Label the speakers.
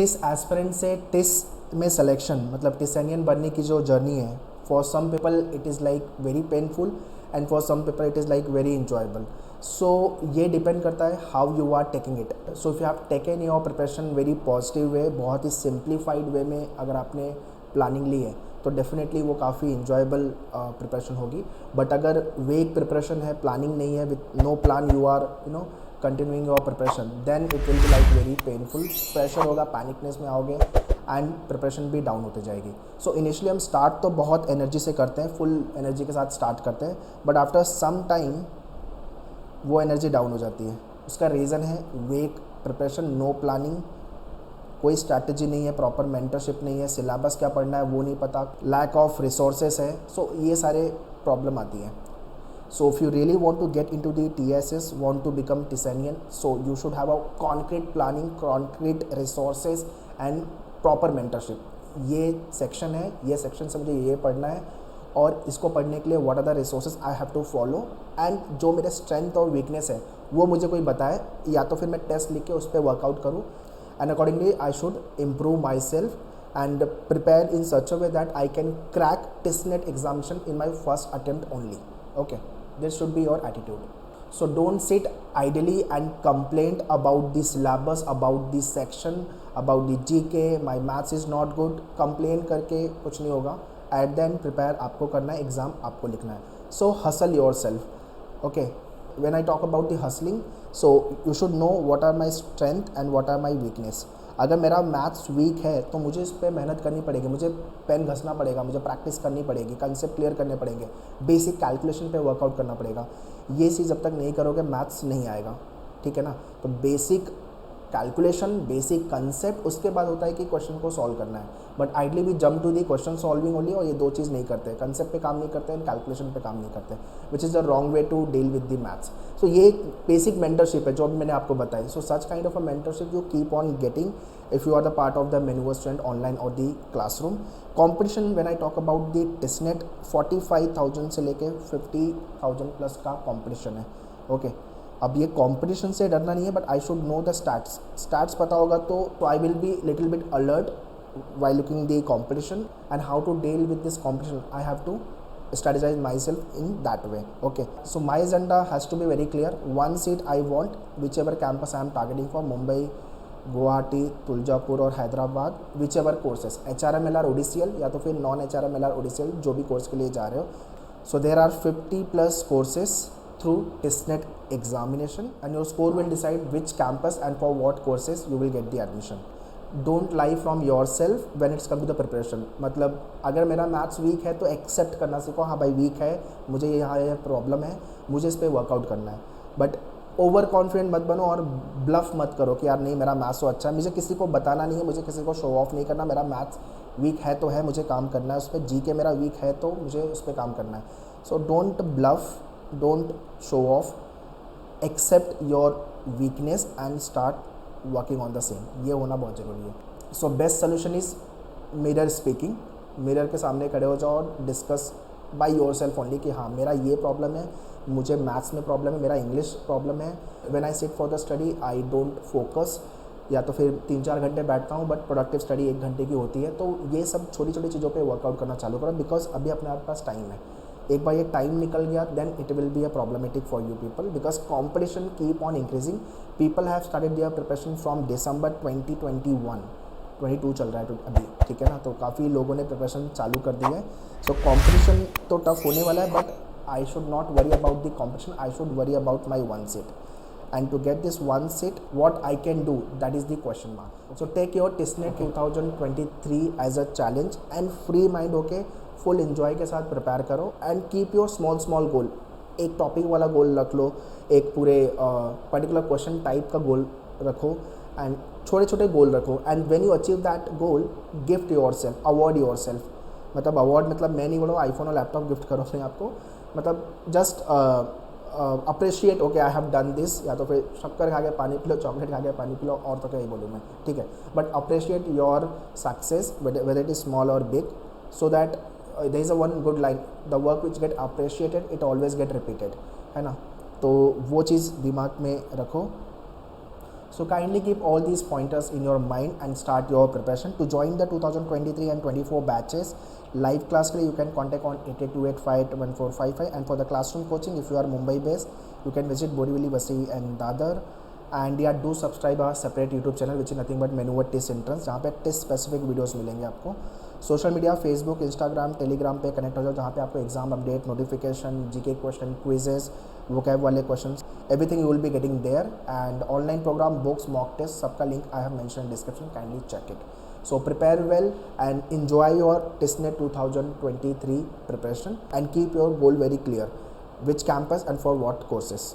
Speaker 1: TISS aspirant से TISS में selection मतलब टिसेनियन बनने की जो जर्नी है, for some people it is like very painful and for some people it is like very enjoyable. So ये डिपेंड करता है how you are taking it. So if you have taken your preparation very positive way, बहुत ही simplified वे में अगर आपने planning ली है तो डेफिनेटली वो काफ़ी इंजॉयबल प्रिपरेशन होगी. बट अगर वीक प्रिपरेशन है, प्लानिंग नहीं है, with no plan you are continuing your preparation, then it will be like very painful. Pressure होगा, पैनिकनेस में आओगे एंड प्रिपरेशन भी डाउन होते जाएगी. सो इनिशियली हम स्टार्ट तो बहुत एनर्जी से करते हैं, फुल एनर्जी के साथ स्टार्ट करते हैं, बट आफ्टर सम टाइम वो एनर्जी डाउन हो जाती है. उसका रीज़न है वीक प्रिपरेशन, नो प्लानिंग, कोई स्ट्रैटेजी नहीं है, प्रॉपर मेंटरशिप नहीं है, सिलेबस क्या पढ़ना है वो नहीं पता, लैक ऑफ रिसोर्सेस है. सो ये सारे प्रॉब्लम आती है. So if you really want to get into the TSS, want to become Tisanian, so you should have a concrete planning, concrete resources and proper mentorship. ये सेक्शन है, ये section से मुझे ये पढ़ना है और इसको पढ़ने के लिए what are the resources I have to follow, and जो मेरे स्ट्रेंथ और वीकनेस है वो मुझे कोई बताए, या तो फिर मैं टेस्ट लिख के उस पर वर्कआउट करूँ, and accordingly I should improve myself and prepare in such a way that I can crack TISNET examination in my first attempt only. Okay. This should be your attitude. So don't sit idly and complain about the syllabus, about the section, about the GK. My maths is not good. Complain करके कुछ नहीं होगा. At the end prepare आपको करना है, exam आपको लिखना है. So hustle yourself. Okay. When I talk about the hustling, so you should know what are my strength and what are my weakness. अगर मेरा मैथ्स वीक है तो मुझे इस पर मेहनत करनी पड़ेगी, मुझे पेन घसना पड़ेगा, मुझे प्रैक्टिस करनी पड़ेगी, कंसेप्ट क्लियर करने पड़ेंगे, बेसिक कैलकुलेशन पे वर्कआउट करना पड़ेगा. ये चीज़ जब तक नहीं करोगे मैथ्स नहीं आएगा. ठीक है ना. तो बेसिक कैलकुलेशन, बेसिक कंसेप्ट, उसके बाद होता है कि क्वेश्चन को सॉल्व करना है. बट आइडली भी jump to the question solving only, और ये दो चीज़ नहीं करते, कंसेप्ट पे काम नहीं करते एंड कैलकुलेशन पे काम नहीं करते, which is the wrong way to deal with the maths. So ये एक बेसिक मेंटरशिप है जो भी मैंने आपको बताई. So such kind of a mentorship you keep on getting if you are the part of the Menuver student online or the classroom. Competition when I talk about the TISNET 45,000 से लेके 50,000 plus का competition है. Okay. अब ये competition से डरना नहीं है, but I should know the stats पता होगा तो I will be little bit alert while looking the competition and how to deal with this competition. I have to strategize myself in that way. Okay, so my agenda has to be very clear. One seat I want, whichever campus I am targeting for, Mumbai, Guwahati, Tuljapur और Hyderabad, whichever courses, HRMLR ODCL या तो फिर non HRMLR ODCL, जो भी course के लिए जा रहे हो. So there are 50+ courses through TISNET examination and your score will decide which campus and for what courses you will get the admission. Don't lie from your self when it's come to the preparation. मतलब अगर मेरा maths weak है तो accept करना सीखो, हाँ भाई week है, मुझे यहाँ यह प्रॉब्लम है, मुझे इस पर वर्कआउट करना है. बट ओवर कॉन्फिडेंट मत बनो और ब्लफ मत करो कि यार नहीं मेरा मैथ्स तो अच्छा है, मुझे किसी को बताना नहीं है, मुझे किसी को शो ऑफ नहीं करना, मेरा मैथ्स वीक है तो है, मुझे काम करना है उस पर. GK मेरा वीक है तो मुझे उस पर काम करना है. So don't bluff, don't show off, accept your weakness and start working on the same. ये होना बहुत ज़रूरी है. So best solution is mirror speaking. Mirror के सामने खड़े हो जाओ और discuss by yourself only कि हाँ मेरा ये प्रॉब्लम है, मुझे मैथ्स में प्रॉब्लम है, मेरा इंग्लिश प्रॉब्लम है. When I sit for the study I don't focus, या तो फिर 3-4 घंटे बैठता हूँ, बट प्रोडक्टिव स्टडी 1 घंटे की होती है. तो ये सब छोटी छोटी चीज़ों पे वर्कआउट करना चालू करो, बिकॉज अभी अपने आप पास टाइम है. एक बार ये टाइम निकल गया then it will be a problematic for you people, because competition keep on increasing. People have started their preparation from December 2021, 22 चल रहा है अभी. ठीक है ना. तो काफ़ी लोगों ने प्रिपरेशन चालू कर दी है. सो कॉम्पिटिशन तो टफ होने वाला है, but I should not worry about the competition. I should worry about my one seat. And to get this one seat, what I can do, that is the question mark. So take your TISNET 2023 as a challenge and free mind होके full enjoy के साथ prepare करो and keep your small goal. एक topic वाला गोल रख लो, एक पूरे particular question type का गोल रखो एंड छोटे छोटे गोल रखो. And when you achieve that goal, gift your self, award your self. मतलब अवॉर्ड मतलब मैं नहीं बोल रहा हूँ आईफोन और लैपटॉप गिफ्ट करो अपने आपको, मतलब just appreciate. Okay I have done this, या तो फिर शक्कर खा के पानी पी लो, चॉकलेट खा के पानी पी लो, और तो क्या ही बोलूँ मैं. ठीक है. But appreciate your success whether it is small और big, so that there is a one good line, the work which get appreciated it always get repeated, है ना. तो वो चीज़ दिमाग में रखो. So kindly keep all these pointers in your mind and start your preparation. To join the 2023 and 24 batches live class के लिए you can contact on 8828511455, and for the classroom coaching if you are Mumbai based you can visit Borivali, Vasai and Dadar. And या do subscribe our separate YouTube channel which is nothing but Menuva TISS Entrance, जहाँ पे TISS specific videos मिलेंगे आपको. Social media Facebook, Instagram, Telegram पे connect हो जाओ, जहाँ पे आपको exam update, notification, GK question, quizzes, vocab वाले question, everything you will be getting there. And online program, books, mock test, सबका link I have mention in description, kindly check it. So prepare well and enjoy your TISSNET 2023 preparation and keep your goal very clear, which campus and for what courses.